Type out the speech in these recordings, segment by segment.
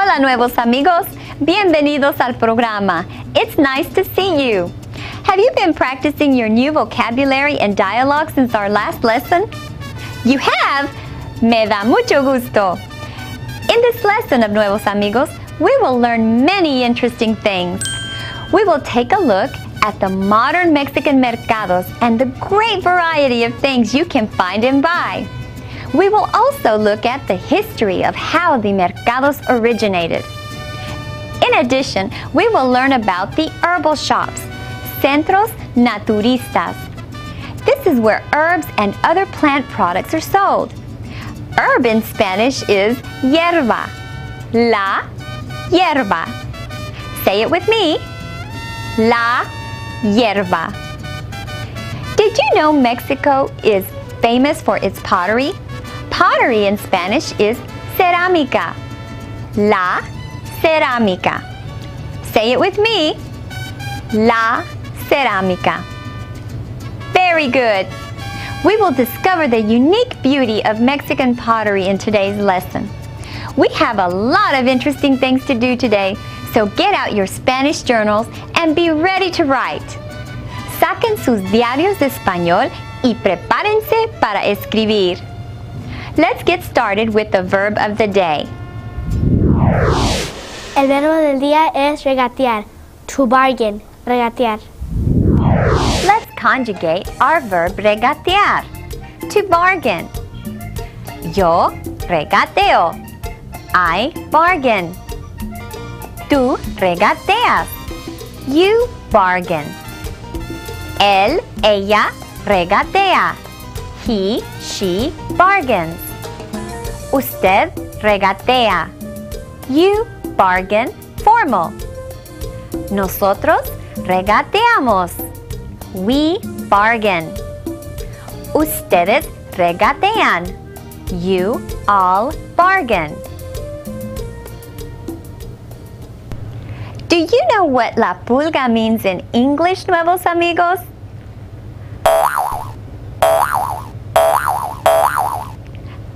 Hola, nuevos amigos. Bienvenidos al programa. It's nice to see you. Have you been practicing your new vocabulary and dialogue since our last lesson? You have? Me da mucho gusto. In this lesson of Nuevos Amigos, we will learn many interesting things. We will take a look at the modern Mexican mercados and the great variety of things you can find and buy. We will also look at the history of how the mercados originated. In addition, we will learn about the herbal shops, centros naturistas. This is where herbs and other plant products are sold. Herb in Spanish is hierba. La hierba. Say it with me. La hierba. Did you know Mexico is famous for its pottery? Pottery in Spanish is cerámica. La cerámica. Say it with me. La cerámica. Very good. We will discover the unique beauty of Mexican pottery in today's lesson. We have a lot of interesting things to do today, so get out your Spanish journals and be ready to write. Saquen sus diarios de español y prepárense para escribir. Let's get started with the verb of the day. El verbo del día es regatear, to bargain, regatear. Let's conjugate our verb regatear, to bargain. Yo regateo, I bargain. Tú regateas, you bargain. Él, ella regatea, he, she bargains. Usted regatea, you bargain formal. Nosotros regateamos, we bargain. Ustedes regatean, you all bargain. Do you know what la pulga means in English, nuevos amigos?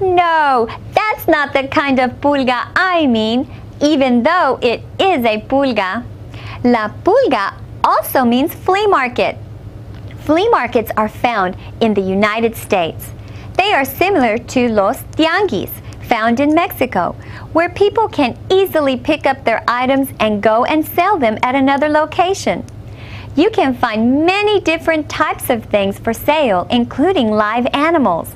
No, that's not the kind of pulga I mean, even though it is a pulga. La pulga also means flea market. Flea markets are found in the United States. They are similar to los tianguis, found in Mexico, where people can easily pick up their items and go and sell them at another location. You can find many different types of things for sale, including live animals.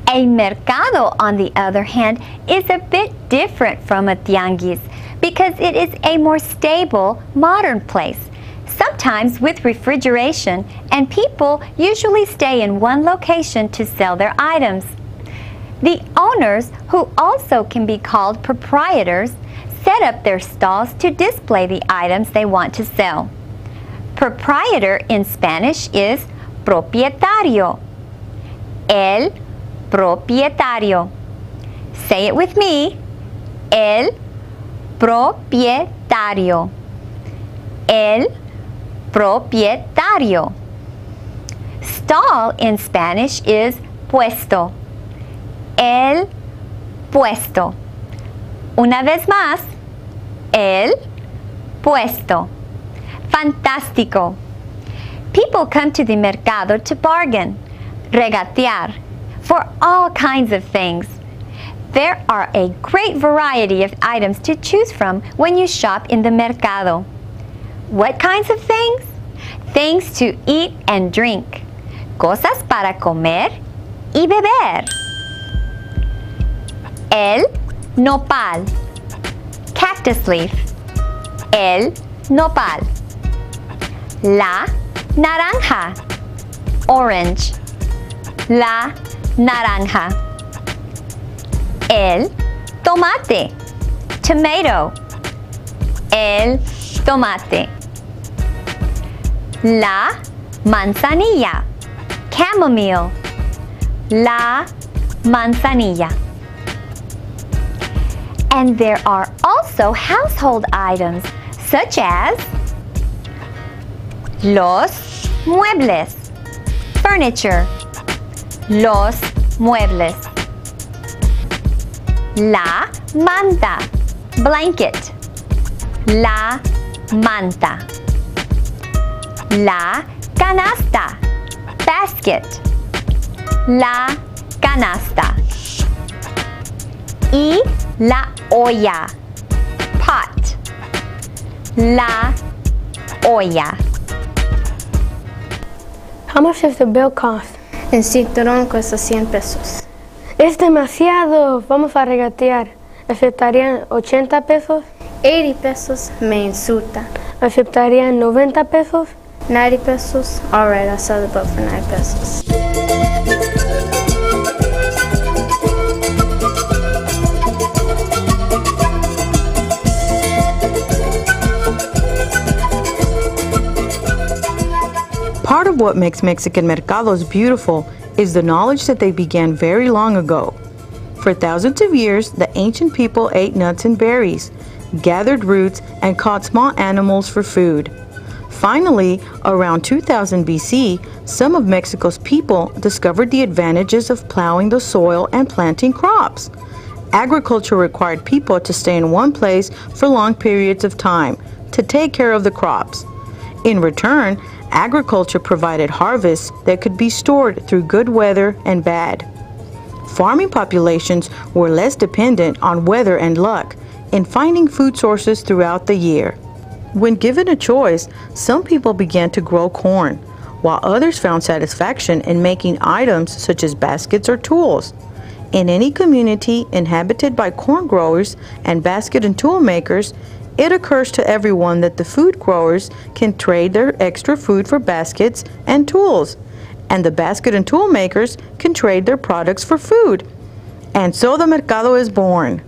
A mercado, on the other hand, is a bit different from a tianguis because it is a more stable, modern place, sometimes with refrigeration, and people usually stay in one location to sell their items. The owners, who also can be called proprietors, set up their stalls to display the items they want to sell. Proprietor in Spanish is propietario. El propietario. Say it with me. El propietario. El propietario. Stall in Spanish is puesto. El puesto. Una vez más. El puesto. Fantástico. People come to the mercado to bargain, regatear, for all kinds of things. There are a great variety of items to choose from when you shop in the mercado. What kinds of things? Things to eat and drink. Cosas para comer y beber. El nopal. Cactus leaf. El nopal. La naranja. Orange. La naranja. El tomate. Tomato. El tomate. La manzanilla. Chamomile. La manzanilla. And there are also household items such as los muebles, furniture. Los muebles. La manta, blanket. La manta. La canasta, basket. La canasta. Y la olla, pot. La olla. How much does the bill cost? El cinturón cuesta 100 pesos. Es demasiado. Vamos a regatear. ¿Aceptarían 80 pesos? 80 pesos me insulta. ¿Aceptarían 90 pesos? 90 pesos? Alright, I'll sell the boat for 9 pesos. Part of what makes Mexican mercados beautiful is the knowledge that they began very long ago. For thousands of years, the ancient people ate nuts and berries, gathered roots, and caught small animals for food. Finally, around 2000 BC, some of Mexico's people discovered the advantages of plowing the soil and planting crops. Agriculture required people to stay in one place for long periods of time to take care of the crops. In return, agriculture provided harvests that could be stored through good weather and bad. Farming populations were less dependent on weather and luck in finding food sources throughout the year. When given a choice, some people began to grow corn, while others found satisfaction in making items such as baskets or tools. In any community inhabited by corn growers and basket and tool makers, it occurs to everyone that the food growers can trade their extra food for baskets and tools, and the basket and tool makers can trade their products for food. And so the mercado is born.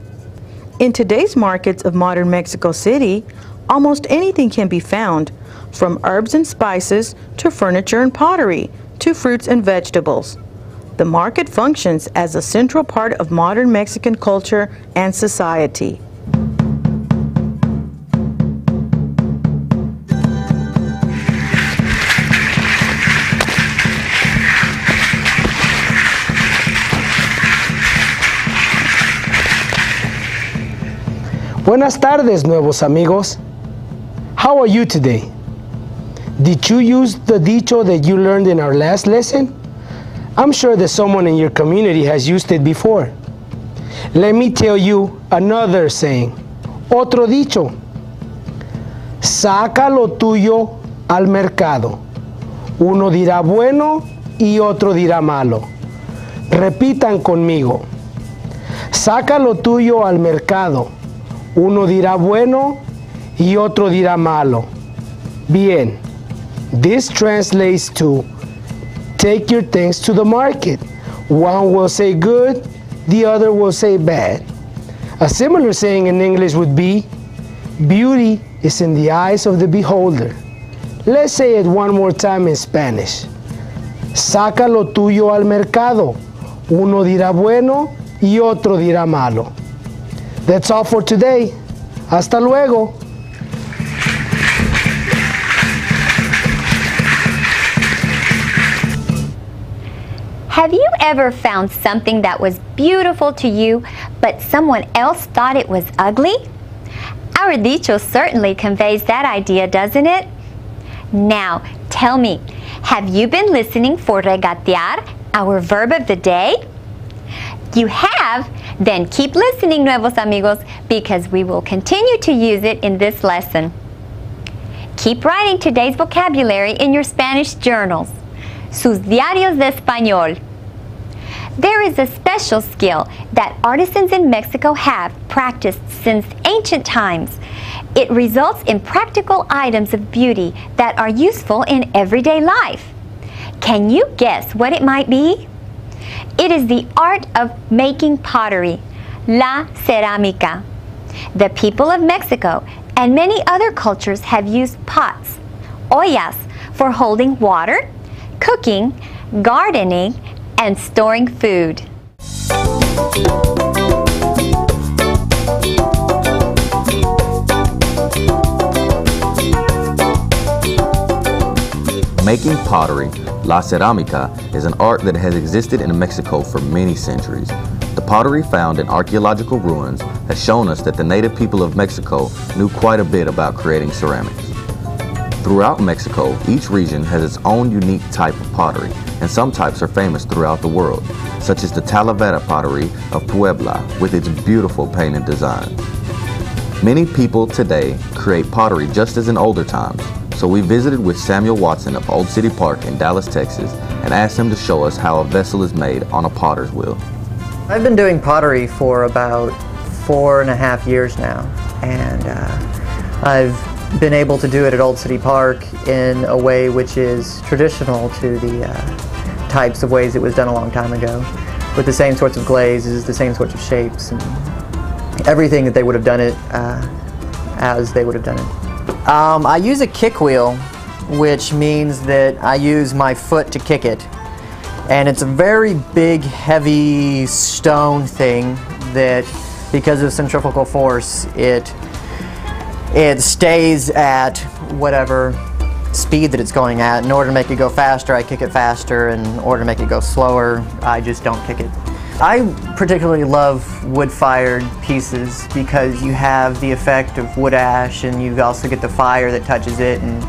In today's markets of modern Mexico City, almost anything can be found, from herbs and spices to furniture and pottery to fruits and vegetables. The market functions as a central part of modern Mexican culture and society. Buenas tardes, nuevos amigos. How are you today? Did you use the dicho that you learned in our last lesson? I'm sure that someone in your community has used it before. Let me tell you another saying. Otro dicho. Saca lo tuyo al mercado. Uno dirá bueno y otro dirá malo. Repitan conmigo. Saca lo tuyo al mercado. Uno dirá bueno y otro dirá malo. Bien. This translates to take your things to the market. One will say good, the other will say bad. A similar saying in English would be, beauty is in the eyes of the beholder. Let's say it one more time in Spanish. Saca lo tuyo al mercado. Uno dirá bueno y otro dirá malo. That's all for today. Hasta luego. Have you ever found something that was beautiful to you, but someone else thought it was ugly? Our dicho certainly conveys that idea, doesn't it? Now, tell me, have you been listening for regatear, our verb of the day? You have? Then keep listening, Nuevos Amigos, because we will continue to use it in this lesson. Keep writing today's vocabulary in your Spanish journals, sus diarios de español. There is a special skill that artisans in Mexico have practiced since ancient times. It results in practical items of beauty that are useful in everyday life. Can you guess what it might be? It is the art of making pottery, la cerámica. The people of Mexico and many other cultures have used pots, ollas, for holding water, cooking, gardening, and storing food. Making pottery, la cerámica, is an art that has existed in Mexico for many centuries. The pottery found in archaeological ruins has shown us that the native people of Mexico knew quite a bit about creating ceramics. Throughout Mexico, each region has its own unique type of pottery, and some types are famous throughout the world, such as the Talavera pottery of Puebla with its beautiful painted design. Many people today create pottery just as in older times, so we visited with Samuel Watson of Old City Park in Dallas, Texas, and asked him to show us how a vessel is made on a potter's wheel. I've been doing pottery for about 4.5 years now, and I've been able to do it at Old City Park in a way which is traditional to the types of ways it was done a long time ago, with the same sorts of glazes, the same sorts of shapes, and everything that they would have done it as they would have done it. I use a kick wheel, which means that I use my foot to kick it, and it's a very big, heavy stone thing that, because of centrifugal force, it stays at whatever speed that it's going at. In order to make it go faster, I kick it faster, and in order to make it go slower, I just don't kick it. I particularly love wood-fired pieces because you have the effect of wood ash, and you also get the fire that touches it, and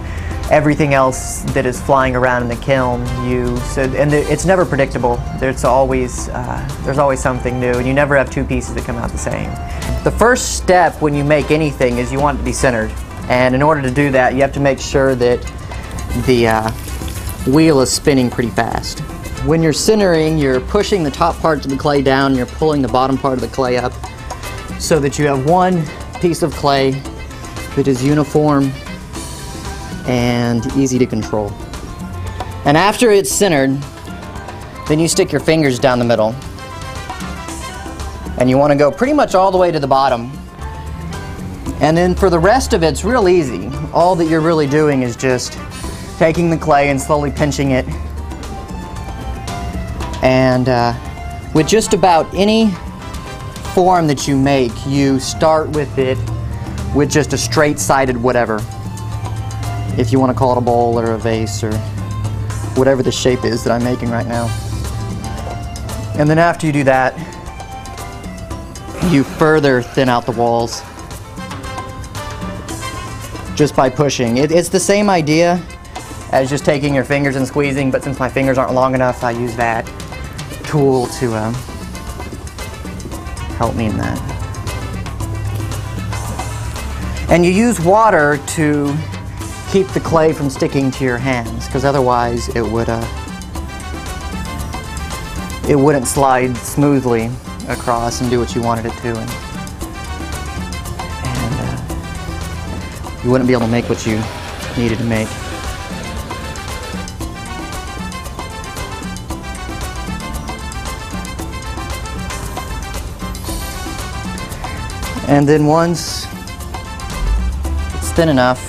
everything else that is flying around in the kiln. It's never predictable. There's always something new, and you never have two pieces that come out the same. The first step when you make anything is you want it to be centered, and in order to do that, you have to make sure that the wheel is spinning pretty fast. When you're centering, you're pushing the top parts of the clay down, and you're pulling the bottom part of the clay up so that you have one piece of clay that is uniform and easy to control. And after it's centered, then you stick your fingers down the middle, and you want to go pretty much all the way to the bottom. And then for the rest of it, it's real easy. All that you're really doing is just taking the clay and slowly pinching it. And with just about any form that you make, you start with it with just a straight-sided whatever. If you want to call it a bowl or a vase or whatever the shape is that I'm making right now. And then after you do that, you further thin out the walls just by pushing. It's the same idea as just taking your fingers and squeezing, but since my fingers aren't long enough, I use that tool to help me in that. And you use water to keep the clay from sticking to your hands, because otherwise it wouldn't slide smoothly across and do what you wanted it to, and you wouldn't be able to make what you needed to make. And then once it's thin enough,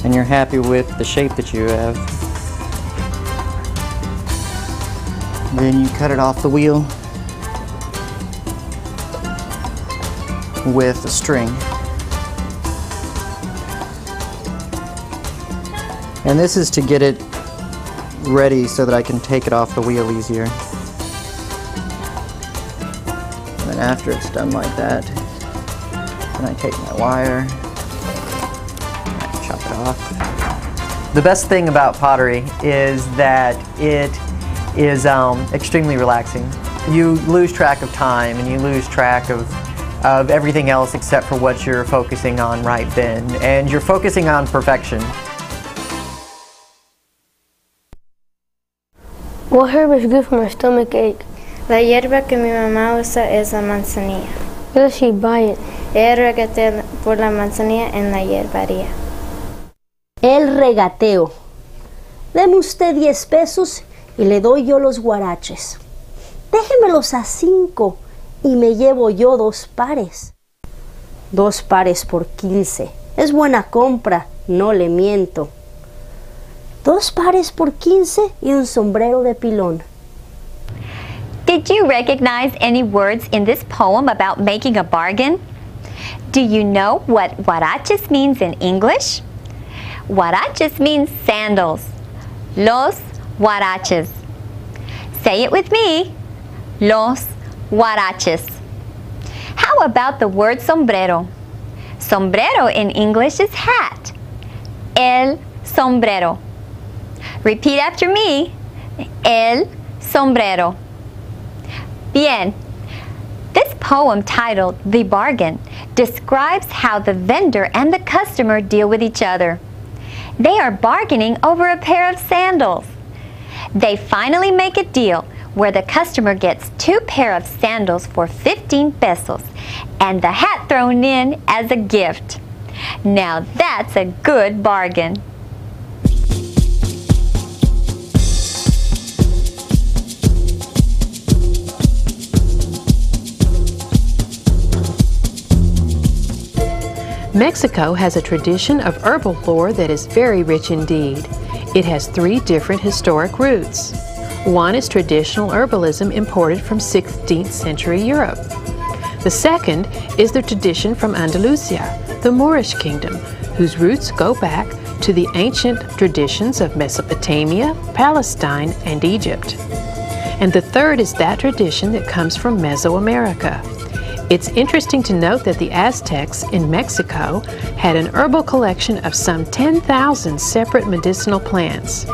and you're happy with the shape that you have, then you cut it off the wheel with a string. And this is to get it ready so that I can take it off the wheel easier. And then after it's done like that, then I take my wire, chop it off. The best thing about pottery is that it is extremely relaxing. You lose track of time, and you lose track of everything else except for what you're focusing on right then, and you're focusing on perfection. What herb is good for my stomach ache? La hierba que mi mamá usa es la manzanilla. Where does she buy it? Ella regatea por la manzanilla en la hierbaría. El regateo. Deme usted 10 pesos y le doy yo los guaraches. Déjemelos a 5 y me llevo yo 2 pares. 2 pares por 15. Es buena compra, no le miento. 2 pares por 15 y un sombrero de pilón. Did you recognize any words in this poem about making a bargain? Do you know what huaraches means in English? Huaraches means sandals. Los huaraches. Say it with me. Los huaraches. How about the word sombrero? Sombrero in English is hat. El sombrero. Repeat after me. El sombrero. Bien. This poem titled The Bargain describes how the vendor and the customer deal with each other. They are bargaining over a pair of sandals. They finally make a deal where the customer gets 2 pairs of sandals for 15 pesos and the hat thrown in as a gift. Now that's a good bargain. Mexico has a tradition of herbal lore that is very rich indeed. It has 3 different historic roots. One is traditional herbalism imported from 16th century Europe. The second is the tradition from Andalusia, the Moorish kingdom, whose roots go back to the ancient traditions of Mesopotamia, Palestine, and Egypt. And the third is that tradition that comes from Mesoamerica. It's interesting to note that the Aztecs in Mexico had an herbal collection of some 10,000 separate medicinal plants.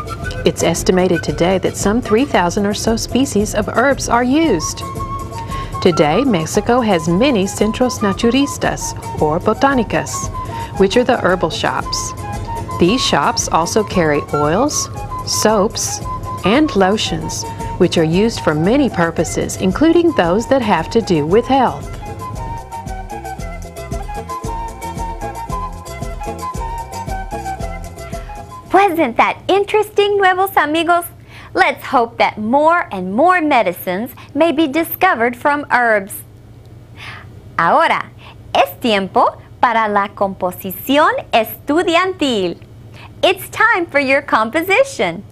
It's estimated today that some 3,000 or so species of herbs are used. Today, Mexico has many centros naturistas, or botanicas, which are the herbal shops. These shops also carry oils, soaps, and lotions, which are used for many purposes, including those that have to do with health. Wasn't that interesting, Nuevos Amigos? Let's hope that more and more medicines may be discovered from herbs. Ahora, es tiempo para la composición estudiantil. It's time for your composition.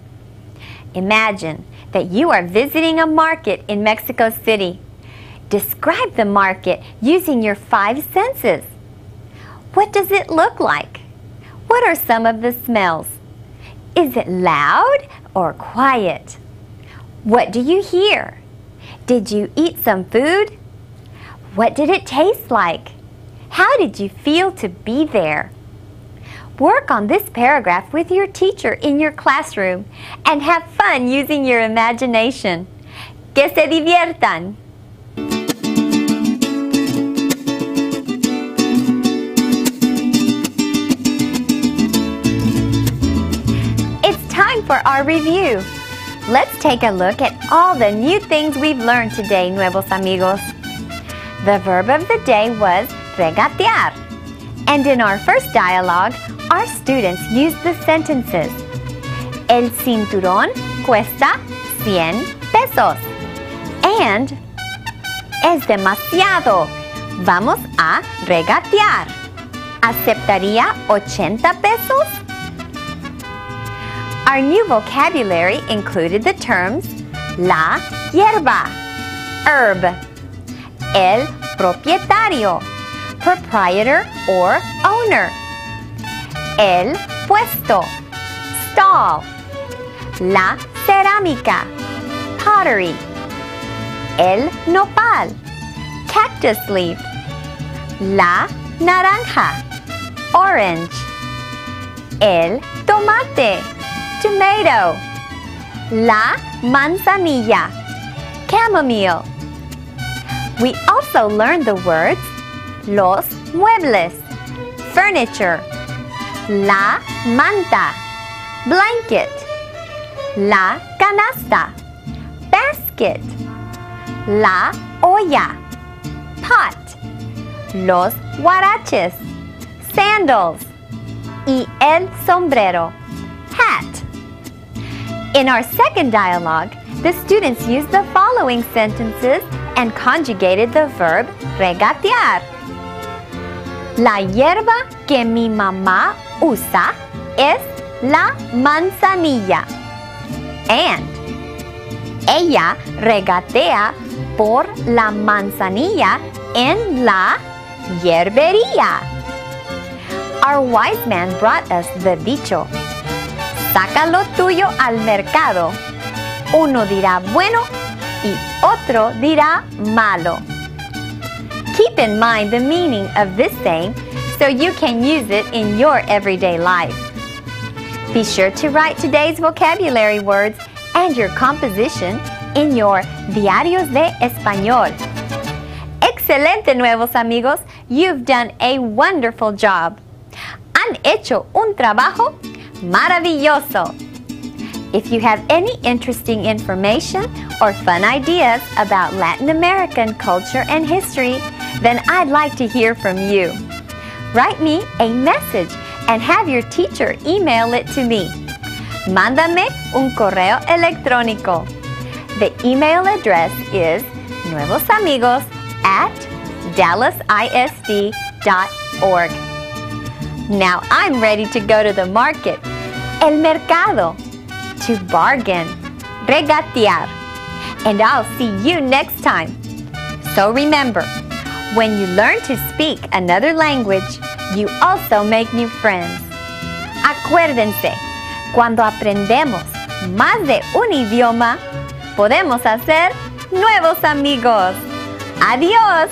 Imagine that you are visiting a market in Mexico City. Describe the market using your 5 senses. What does it look like? What are some of the smells? Is it loud or quiet? What do you hear? Did you eat some food? What did it taste like? How did you feel to be there? Work on this paragraph with your teacher in your classroom and have fun using your imagination. Que se diviertan! For our review. Let's take a look at all the new things we've learned today, Nuevos Amigos. The verb of the day was regatear. And in our first dialogue, our students used the sentences. El cinturón cuesta 100 pesos. And es demasiado. Vamos a regatear. ¿Aceptaría 80 pesos? Our new vocabulary included the terms la hierba, herb, el propietario, proprietor or owner, el puesto, stall, la cerámica, pottery, el nopal, cactus leaf, la naranja, orange, el tomate, tomato, la manzanilla, chamomile. We also learned the words los muebles, furniture, la manta, blanket, la canasta, basket, la olla, pot, los huaraches, sandals, y el sombrero, hat. In our second dialogue, the students used the following sentences and conjugated the verb regatear. La hierba que mi mamá usa es la manzanilla. And ella regatea por la manzanilla en la hierbería. Our wise man brought us the dicho, saca lo tuyo al mercado. Uno dirá bueno y otro dirá malo. Keep in mind the meaning of this saying so you can use it in your everyday life. Be sure to write today's vocabulary words and your composition in your Diarios de Español. Excelente, nuevos amigos. You've done a wonderful job. Han hecho un trabajo maravilloso. If you have any interesting information or fun ideas about Latin American culture and history, then I'd like to hear from you. Write me a message and have your teacher email it to me. Mándame un correo electrónico. The email address is nuevosamigos@dallasisd.org. Now I'm ready to go to the market, el mercado, to bargain, regatear, and I'll see you next time. So remember, when you learn to speak another language, you also make new friends. Acuérdense, cuando aprendemos más de un idioma, podemos hacer nuevos amigos. Adiós.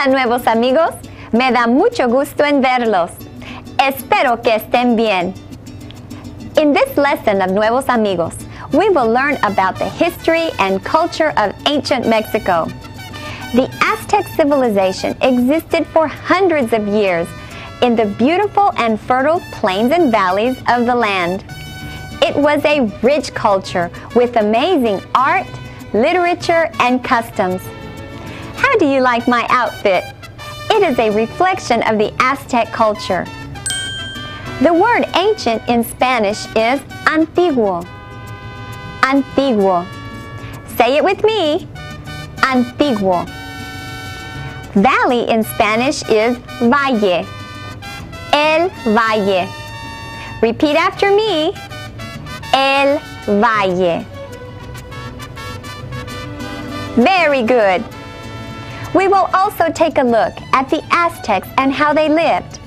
Nuevos amigos, me da mucho gusto en verlos. Espero que estén bien. In this lesson of Nuevos Amigos, we will learn about the history and culture of ancient Mexico. The Aztec civilization existed for hundreds of years in the beautiful and fertile plains and valleys of the land. It was a rich culture with amazing art, literature, and customs. How do you like my outfit? It is a reflection of the Aztec culture. The word ancient in Spanish is antiguo. Antiguo. Say it with me. Antiguo. Valley in Spanish is valle. El valle. Repeat after me. El valle. Very good. We will also take a look at the Aztecs and how they lived.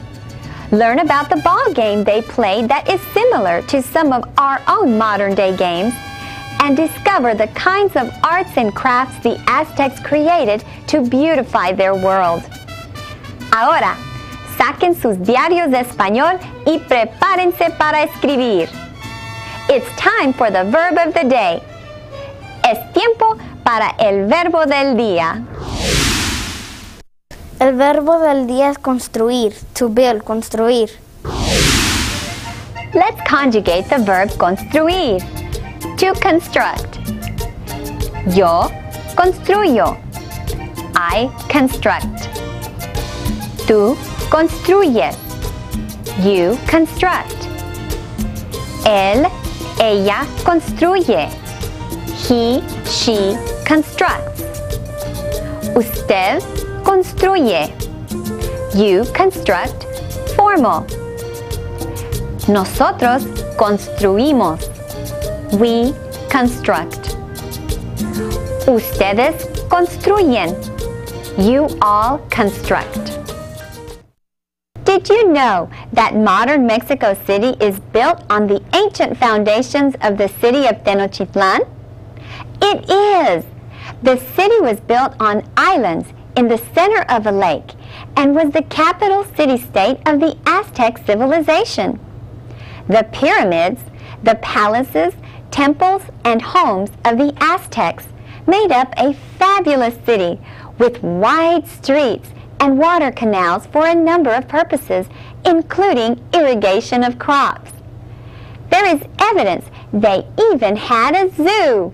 Learn about the ball game they played that is similar to some of our own modern-day games, and discover the kinds of arts and crafts the Aztecs created to beautify their world. Ahora, saquen sus diarios de español y prepárense para escribir. It's time for the verb of the day. Es tiempo para el verbo del día. El verbo del día es construir, to build, construir. Let's conjugate the verb construir, to construct. Yo construyo. I construct. Tú construyes. You construct. Él, ella construye. He, she constructs. Usted construye. You construct formal. Nosotros construimos. We construct. Ustedes construyen. You all construct. Did you know that modern Mexico City is built on the ancient foundations of the city of Tenochtitlan? It is! The city was built on islands in the center of a lake and was the capital city-state of the Aztec civilization. The pyramids, the palaces, temples, and homes of the Aztecs made up a fabulous city with wide streets and water canals for a number of purposes, including irrigation of crops. There is evidence they even had a zoo.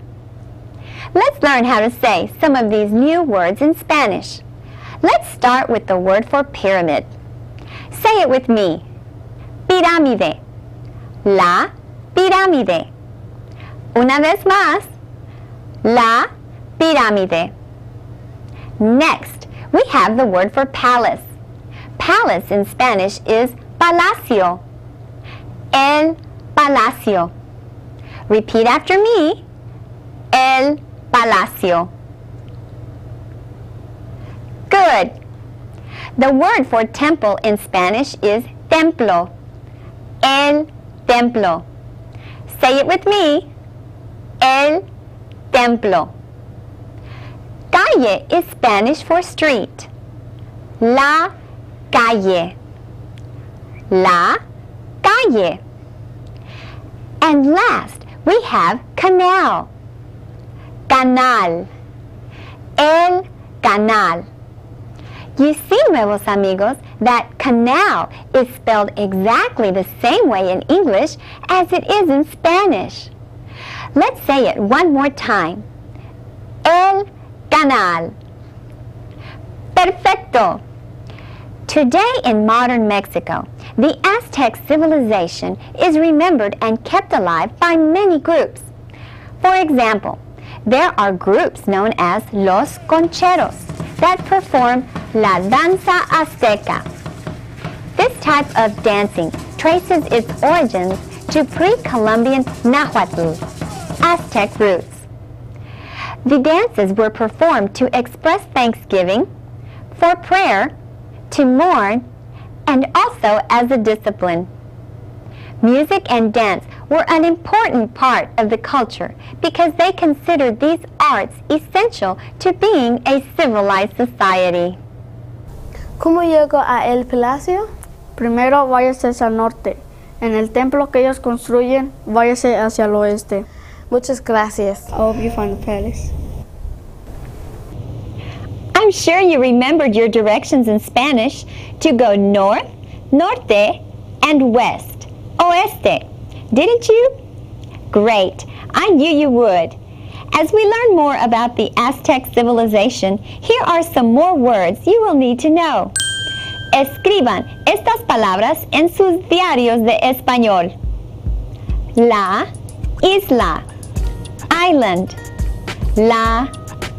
Let's learn how to say some of these new words in Spanish. Let's start with the word for pyramid. Say it with me. Pirámide. La pirámide. Una vez más. La pirámide. Next, we have the word for palace. Palace in Spanish is palacio. El palacio. Repeat after me. El palacio. Good. The word for temple in Spanish is templo. El templo. Say it with me. El templo. Calle is Spanish for street. La calle. La calle. And last, we have canal. Canal. El canal. You see, Nuevos Amigos, that canal is spelled exactly the same way in English as it is in Spanish. Let's say it one more time. El canal. Perfecto. Today in modern Mexico, the Aztec civilization is remembered and kept alive by many groups. For example, there are groups known as Los Concheros that perform La Danza Azteca. This type of dancing traces its origins to pre-Columbian Nahuatl, Aztec roots. The dances were performed to express thanksgiving, for prayer, to mourn, and also as a discipline. Music and dance were an important part of the culture because they considered these arts essential to being a civilized society. ¿Cómo llego a El Palacio? Primero váyase hacia el norte. En el templo que ellos construyen, váyase hacia el oeste. Muchas gracias. I hope you find the palace. I'm sure you remembered your directions in Spanish to go north, norte, and west, oeste. Didn't you? Great. I knew you would. As we learn more about the Aztec civilization, here are some more words you will need to know. Escriban estas palabras en sus diarios de español. La isla, island. La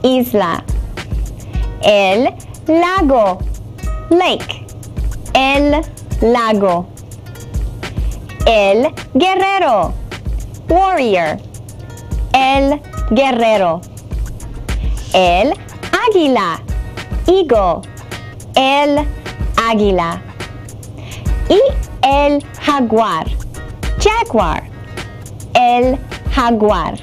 isla. El lago, lake. El lago. El guerrero, warrior. El guerrero. El águila, eagle. El águila. Y el jaguar, jaguar. El jaguar.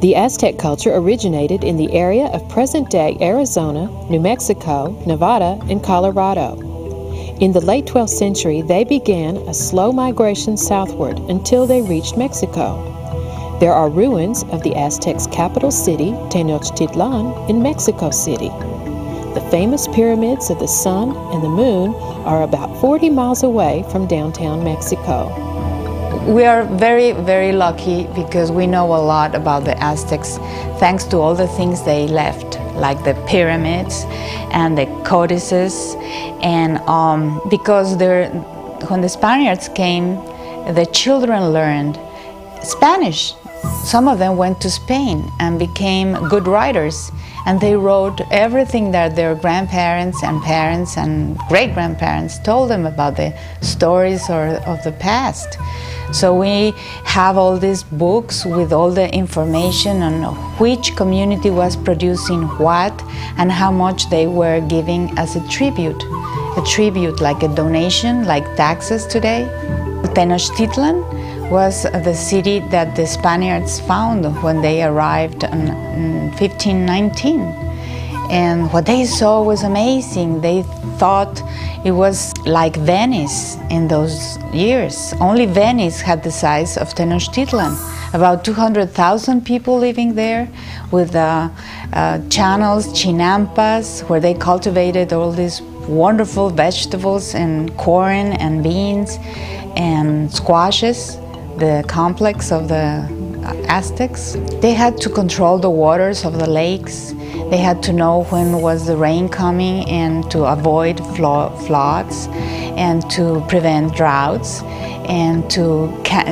The Aztec culture originated in the area of present-day Arizona, New Mexico, Nevada, and Colorado. In the late 12th century, they began a slow migration southward until they reached Mexico. There are ruins of the Aztecs' capital city, Tenochtitlan, in Mexico City. The famous pyramids of the sun and the moon are about 40 miles away from downtown Mexico. We are very, very lucky because we know a lot about the Aztecs thanks to all the things they left, like the pyramids and the codices, and because when the Spaniards came, the children learned Spanish. Some of them went to Spain and became good writers, and they wrote everything that their grandparents and parents and great-grandparents told them about the stories of the past. So we have all these books with all the information on which community was producing what and how much they were giving as a tribute like a donation, like taxes today. Tenochtitlan was the city that the Spaniards found when they arrived in 1519. And what they saw was amazing. They thought it was like Venice in those years. Only Venice had the size of Tenochtitlan. About 200,000 people living there with channels, chinampas, where they cultivated all these wonderful vegetables and corn and beans and squashes, the complex of the Aztecs. They had to control the waters of the lakes. They had to know when was the rain coming and to avoid floods and to prevent droughts and to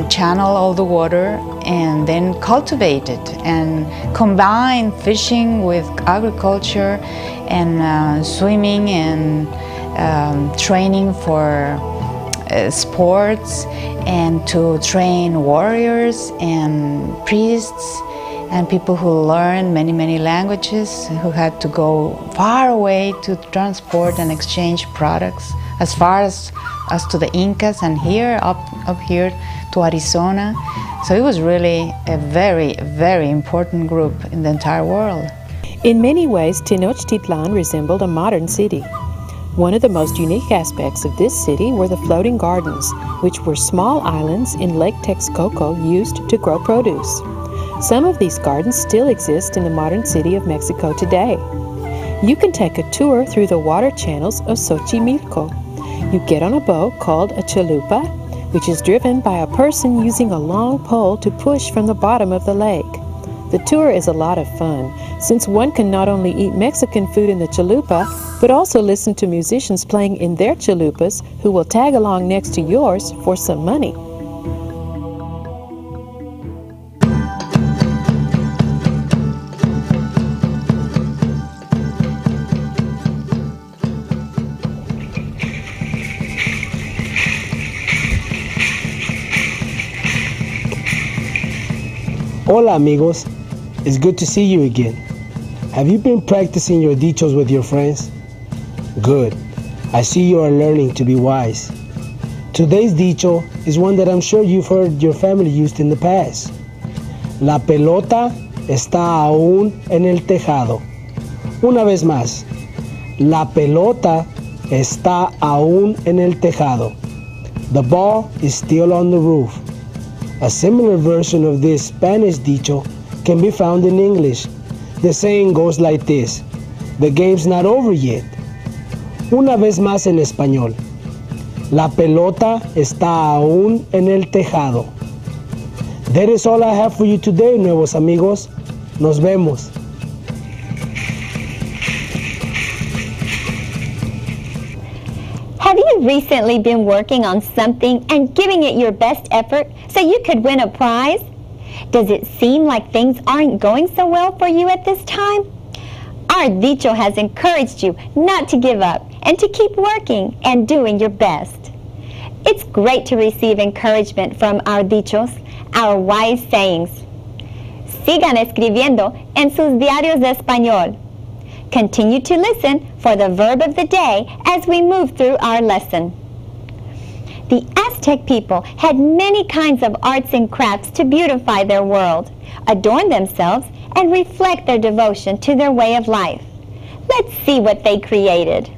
channel all the water and then cultivate it and combine fishing with agriculture and swimming and training for sports, and to train warriors and priests and people who learn many languages, who had to go far away to transport and exchange products as far as to the Incas and here up here to Arizona. So it was really a very important group in the entire world. In many ways, Tenochtitlan resembled a modern city. One of the most unique aspects of this city were the floating gardens, which were small islands in Lake Texcoco used to grow produce. Some of these gardens still exist in the modern city of Mexico today. You can take a tour through the water channels of Xochimilco. You get on a boat called a chalupa, which is driven by a person using a long pole to push from the bottom of the lake. The tour is a lot of fun, since one can not only eat Mexican food in the chalupa, but also listen to musicians playing in their chalupas who will tag along next to yours for some money. Hola amigos, it's good to see you again. Have you been practicing your dichos with your friends? Good. I see you are learning to be wise. Today's dicho is one that I'm sure you've heard your family used in the past. La pelota está aún en el tejado. Una vez más. La pelota está aún en el tejado. The ball is still on the roof. A similar version of this Spanish dicho can be found in English. The saying goes like this: the game's not over yet. Una vez más en español. La pelota está aún en el tejado. That is all I have for you today, Nuevos Amigos. Nos vemos. Have you recently been working on something and giving it your best effort so you could win a prize? Does it seem like things aren't going so well for you at this time? Our dicho has encouraged you not to give up and to keep working and doing your best. It's great to receive encouragement from our dichos, our wise sayings. Sigan escribiendo en sus diarios de español. Continue to listen for the verb of the day as we move through our lesson. The Aztec people had many kinds of arts and crafts to beautify their world, adorn themselves, and reflect their devotion to their way of life. Let's see what they created.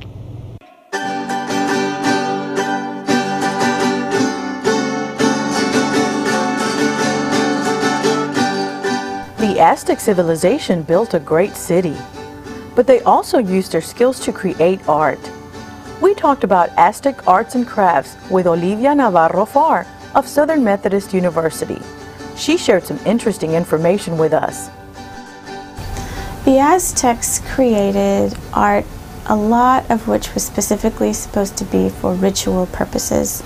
The Aztec civilization built a great city. but they also used their skills to create art. We talked about Aztec arts and crafts with Olivia Navarro Farr of Southern Methodist University. She shared some interesting information with us. The Aztecs created art, a lot of which was specifically supposed to be for ritual purposes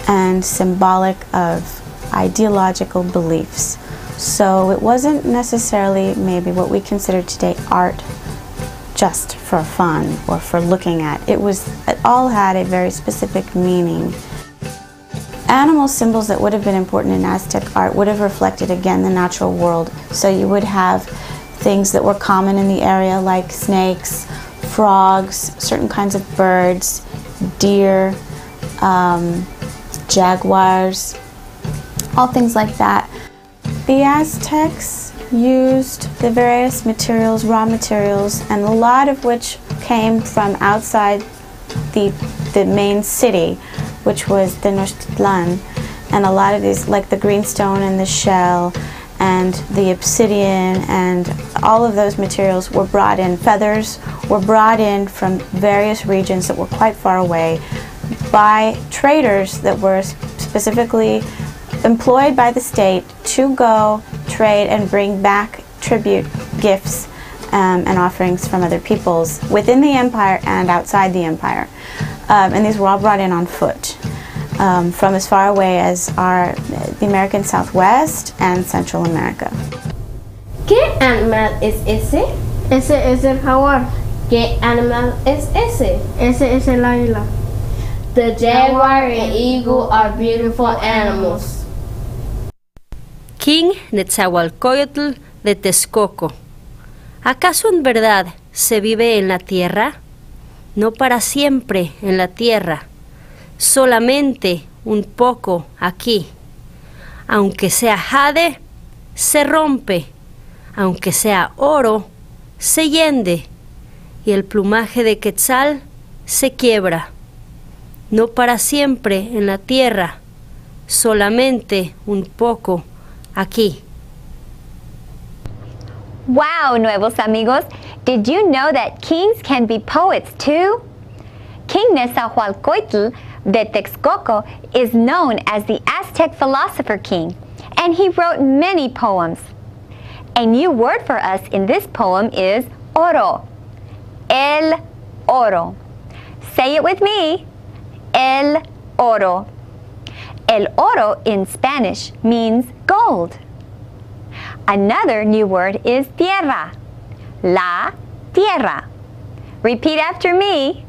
and symbolic of ideological beliefs. So it wasn't necessarily maybe what we consider today art just for fun or for looking at. It all had a very specific meaning. Animal symbols that would have been important in Aztec art would have reflected again the natural world. So you would have things that were common in the area like snakes, frogs, certain kinds of birds, deer, jaguars, all things like that. The Aztecs used the various materials, raw materials, and a lot of which came from outside the main city, which was Tenochtitlan. And a lot of these, like the greenstone and the shell and the obsidian and all of those materials were brought in. Feathers were brought in from various regions that were quite far away by traders that were specifically employed by the state to go trade and bring back tribute gifts and offerings from other peoples within the empire and outside the empire. And these were all brought in on foot from as far away as the American Southwest and Central America. ¿Qué animal es ese? Ese es el jaguar. ¿Qué animal es ese? Ese es el águila. The jaguar and eagle are beautiful animals. King Netzahualcóyotl de Texcoco. ¿Acaso en verdad se vive en la tierra? No para siempre en la tierra, solamente un poco aquí. Aunque sea jade, se rompe. Aunque sea oro, se hiende. Y el plumaje de quetzal se quiebra. No para siempre en la tierra, solamente un poco aquí. Wow, Nuevos Amigos, did you know that kings can be poets too? King Nezahualcóyotl de Texcoco is known as the Aztec philosopher king, and he wrote many poems. A new word for us in this poem is oro. El oro. Say it with me. El oro. El oro in Spanish means gold. Another new word is tierra. La tierra. Repeat after me.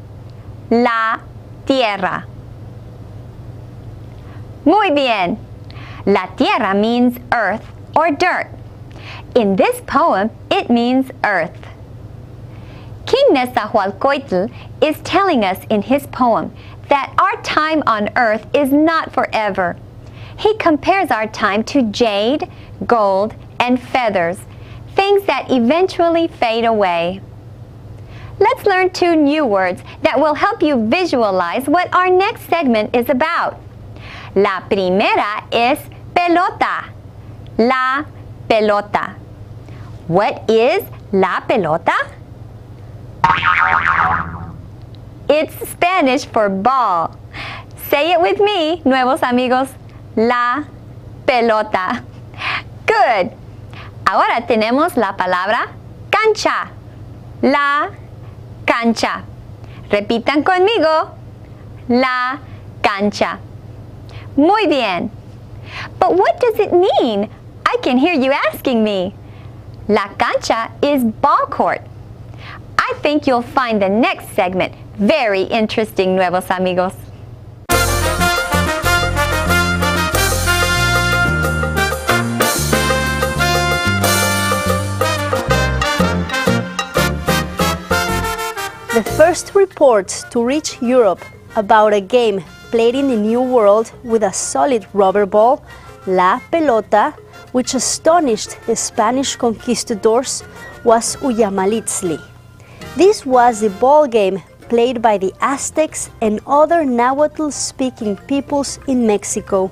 La tierra. Muy bien. La tierra means earth or dirt. In this poem, it means earth. King Nezahualcóyotl is telling us in his poem that our time on earth is not forever. He compares our time to jade, gold, and feathers, things that eventually fade away. Let's learn 2 new words that will help you visualize what our next segment is about. La primera es pelota. La pelota. What is la pelota? It's Spanish for ball. Say it with me, Nuevos Amigos. La pelota. Good. Ahora tenemos la palabra cancha. La cancha. Repitan conmigo. La cancha. Muy bien. But what does it mean? I can hear you asking me. La cancha is ball court. I think you'll find the next segment very interesting, Nuevos Amigos. The first reports to reach Europe about a game played in the New World with a solid rubber ball, la pelota, which astonished the Spanish conquistadors, was Uyamalitzli. This was the ball game played by the Aztecs and other Nahuatl-speaking peoples in Mexico.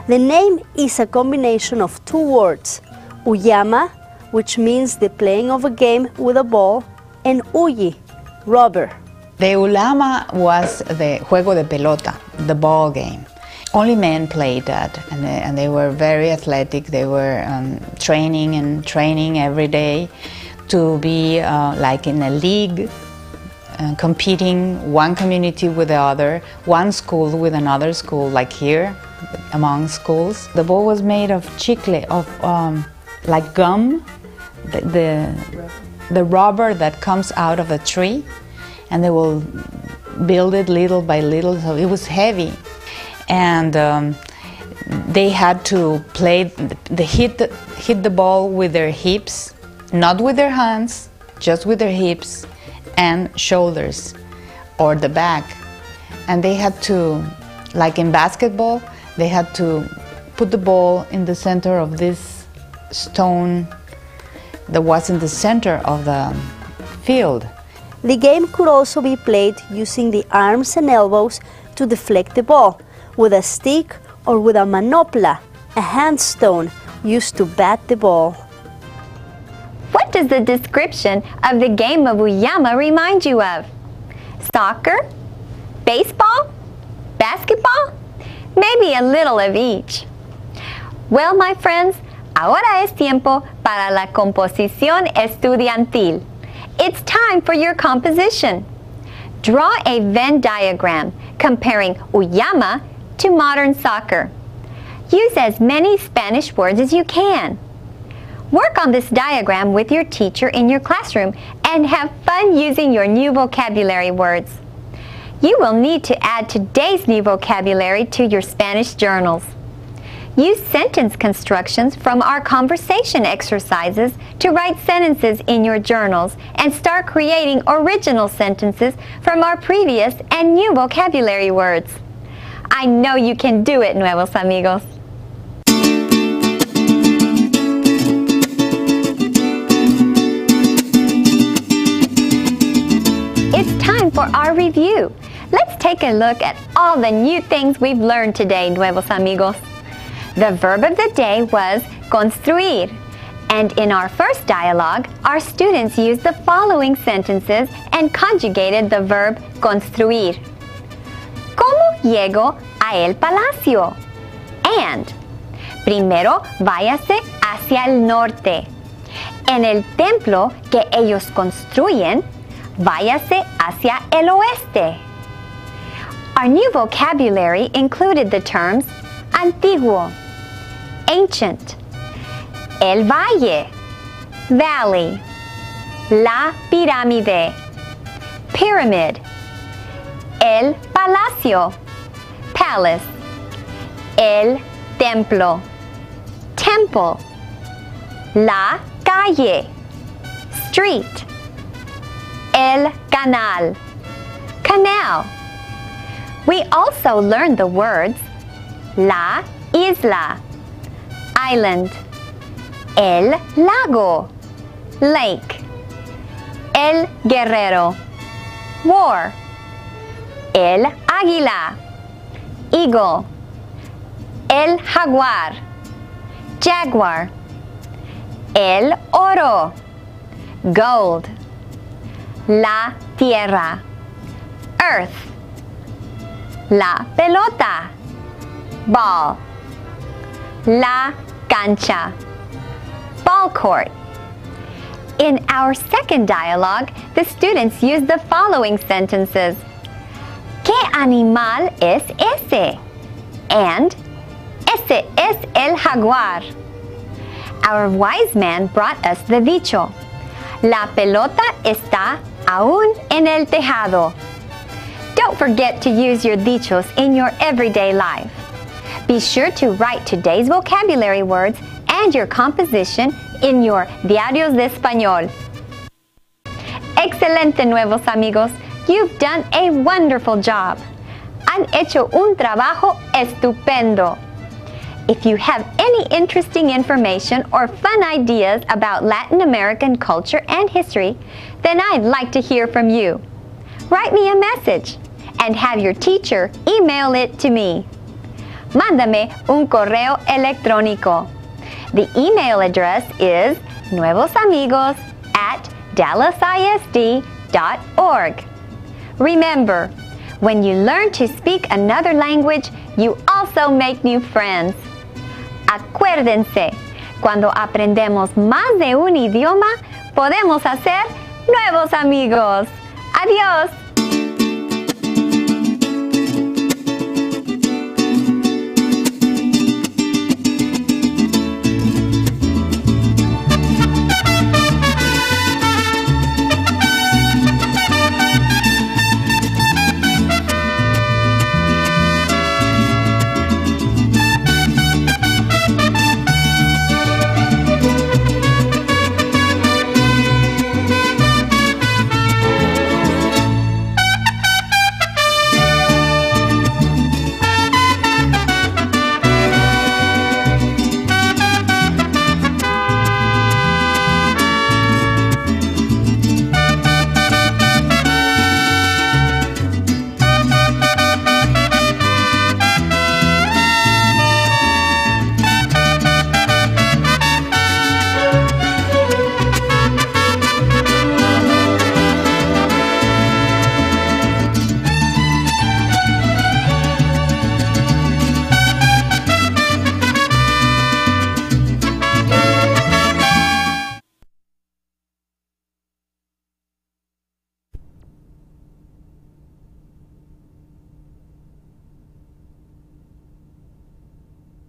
The name is a combination of 2 words, Uyama, which means the playing of a game with a ball, and uyi, rubber. The ulama was the juego de pelota, the ball game. Only men played that, and they were very athletic. They were training every day to be like in a league, competing one community with the other, one school with another school, like here among schools. The ball was made of chicle, of like gum, the rubber that comes out of a tree, and they will build it little by little, so it was heavy. And they had to hit the ball with their hips, not with their hands, just with their hips and shoulders or the back. And they had to, like in basketball, they had to put the ball in the center of this stone that was in the center of the field. The game could also be played using the arms and elbows to deflect the ball, with a stick or with a manopla, a hand stone used to bat the ball. What does the description of the game of Uyama remind you of? Soccer? Baseball? Basketball? Maybe a little of each. Well, my friends, ahora es tiempo para la composición estudiantil. It's time for your composition. Draw a Venn diagram comparing Uyama to modern soccer. Use as many Spanish words as you can. Work on this diagram with your teacher in your classroom and have fun using your new vocabulary words. You will need to add today's new vocabulary to your Spanish journals. Use sentence constructions from our conversation exercises to write sentences in your journals and start creating original sentences from our previous and new vocabulary words. I know you can do it, Nuevos Amigos. It's time for our review. Let's take a look at all the new things we've learned today, Nuevos Amigos. The verb of the day was construir, and in our first dialogue, our students used the following sentences and conjugated the verb construir. ¿Cómo llego a el palacio? And primero váyase hacia el norte. En el templo que ellos construyen, váyase hacia el oeste. Our new vocabulary included the terms antiguo, ancient, el valle, valley, la pirámide, pyramid, el palacio, palace, el templo, temple, la calle, street, el canal, canal. We also learned the words la isla, island, el lago, lake, el guerrero, war, el águila, eagle, el jaguar, jaguar, el oro, gold, la tierra, earth, la pelota, ball, la cancha, ball court. In our second dialogue, the students used the following sentences. ¿Qué animal es ese? And ese es el jaguar. Our wise man brought us the dicho. La pelota está aún en el tejado. Don't forget to use your dichos in your everyday life. Be sure to write today's vocabulary words and your composition in your Diarios de Español. Excelente, Nuevos Amigos. You've done a wonderful job. Han hecho un trabajo estupendo. If you have any interesting information or fun ideas about Latin American culture and history, then I'd like to hear from you. Write me a message and have your teacher email it to me. Mándame un correo electrónico. The email address is nuevosamigos@www.diariosdeespañol.com. dallasisd.org. Remember, when you learn to speak another language, you also make new friends. Acuérdense, cuando aprendemos más de un idioma, podemos hacer nuevos amigos. Adiós.